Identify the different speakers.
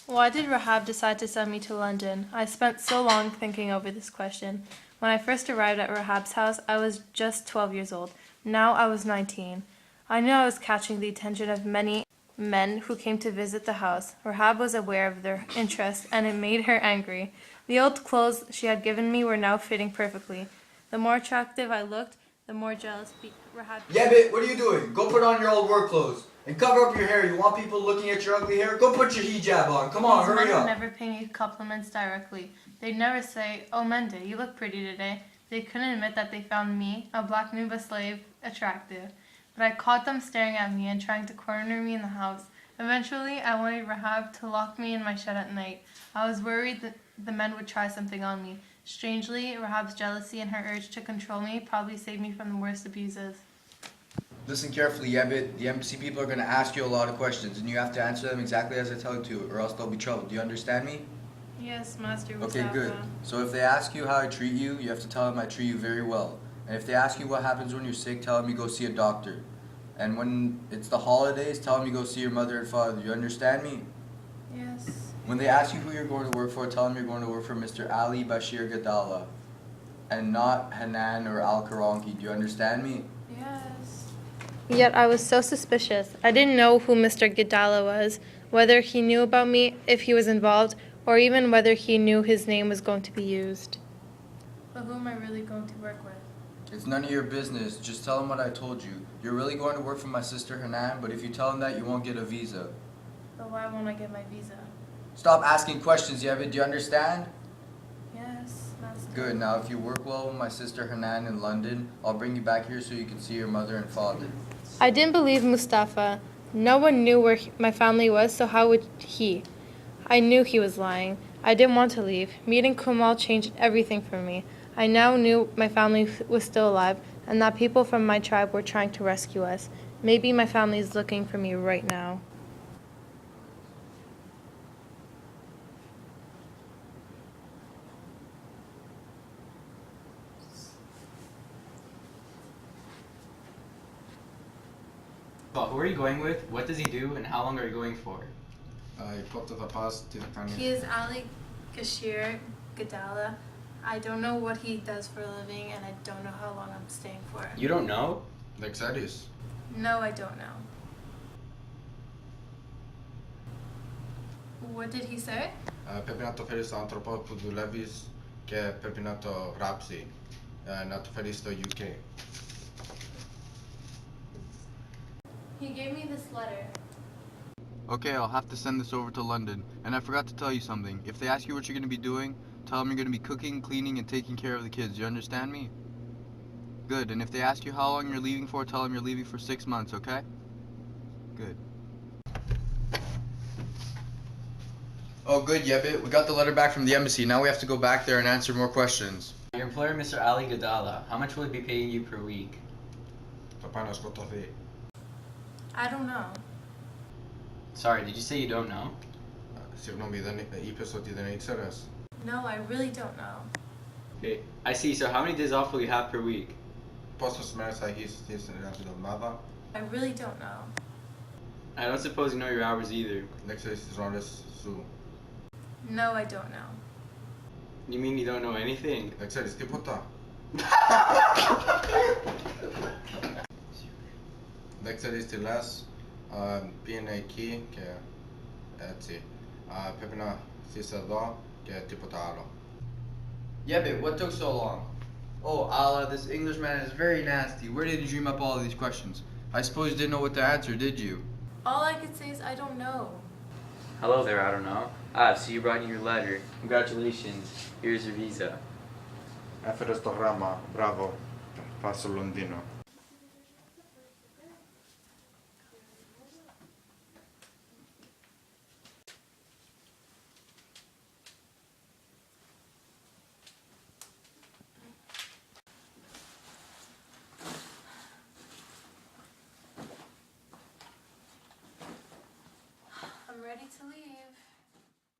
Speaker 1: Why did Rahab decide to send me to London? I spent so long thinking over this question. When I first arrived at Rahab's house, I was just 12 years old. Now I was 19. I knew I was catching the attention of many men who came to visit the house. Rahab was aware of their interest, and it made her angry. The old clothes she had given me were now fitting perfectly. The more attractive I looked, the more jealous Rahab became.
Speaker 2: Yebbit, what are you doing? Go put on your old work clothes. And cover up your hair. You want people looking at your ugly hair? Go put your hijab on. Come on, hurry
Speaker 1: These men
Speaker 2: up.
Speaker 1: would never pay me compliments directly. They'd never say, "Oh, Mende, you look pretty today." They couldn't admit that they found me, a black Nuba slave, attractive. But I caught them staring at me and trying to corner me in the house. Eventually, I wanted Rahab to lock me in my shed at night. I was worried that the men would try something on me. Strangely, Rahab's jealousy and her urge to control me probably saved me from the worst abuses.
Speaker 2: Listen carefully, Yebbit. The embassy people are going to ask you a lot of questions, and you have to answer them exactly as I tell you to, or else there'll be trouble. Do you understand me?
Speaker 1: Yes, Master
Speaker 2: Okay,
Speaker 1: Mustafa.
Speaker 2: good. So if they ask you how I treat you, you have to tell them I treat you very well. And if they ask you what happens when you're sick, tell them you go see a doctor. And when it's the holidays, tell them you go see your mother and father. Do you understand me?
Speaker 1: Yes.
Speaker 2: When they ask you who you're going to work for, tell them you're going to work for Mr. Ali Bashir Gadala, and not Hanan or Al-Karanki. Do you understand me?
Speaker 1: Yes. Yet I was so suspicious. I didn't know who Mr. Gadala was, whether he knew about me, if he was involved, or even whether he knew his name was going to be used. But who am I really going to work with?
Speaker 2: It's none of your business. Just tell them what I told you. You're really going to work for my sister Hanan, but if you tell them that, you won't get a visa.
Speaker 1: But why won't I get my visa?
Speaker 2: Stop asking questions, Yevid. Do you understand?
Speaker 1: Yes, Master.
Speaker 2: Good. Now, if you work well with my sister Hanan in London, I'll bring you back here so you can see your mother and father.
Speaker 1: I didn't believe Mustafa. No one knew where my family was, so how would he? I knew he was lying. I didn't want to leave. Meeting Kumal changed everything for me. I now knew my family was still alive, and that people from my tribe were trying to rescue us. Maybe my family is looking for me right now.
Speaker 3: Well, who are you going with? What does he do? And how long are you going for?
Speaker 4: I put the pass to the family.
Speaker 1: He is Ali Gashir Gadala. I don't know what he does for a living, and I don't know how long I'm staying for.
Speaker 3: You don't know?
Speaker 4: Like Sadis.
Speaker 1: No, I don't know. What did he say?
Speaker 4: Pepinato feris anthropo pudulevis ke pepinato rapsi. Nato feris to UK.
Speaker 1: He gave me this letter.
Speaker 2: Okay, I'll have to send this over to London. And I forgot to tell you something. If they ask you what you're going to be doing, tell them you're going to be cooking, cleaning, and taking care of the kids. You understand me? Good. And if they ask you how long you're leaving for, tell them you're leaving for 6 months, okay? Good. Oh, good, Yebbit. We got the letter back from the embassy. Now we have to go back there and answer more questions.
Speaker 3: Your employer, Mr. Ali Gadala, how much will he be paying you per week?
Speaker 4: Papanos kotofi.
Speaker 1: I don't know.
Speaker 3: Sorry, did you say you don't know?
Speaker 4: Signomi the episode the Nitzeres.
Speaker 1: No, I really don't know.
Speaker 3: Okay, I see. So how many days off will you have per week?
Speaker 4: Postos mersa his the mother.
Speaker 1: I really don't know.
Speaker 3: I don't suppose you know your hours either.
Speaker 4: Nexus is rondes su.
Speaker 1: No, I don't know.
Speaker 3: You mean you don't know anything?
Speaker 4: Nexus tipota. Nexus tilas PNA key ke etsi. Pepina sisa do ke tipotalo.
Speaker 2: Yebbit, what took so long? Oh, Allah, this Englishman is very nasty. Where did you dream up all of these questions? I suppose you didn't know what to answer, did you?
Speaker 1: All I could say is I don't know.
Speaker 3: Hello there, I don't know. So you brought in your letter. Congratulations. Here's your visa.
Speaker 4: Έφερες το γράμμα. Μπράβο. Πας στο Λονδίνο.
Speaker 1: I'm ready to leave.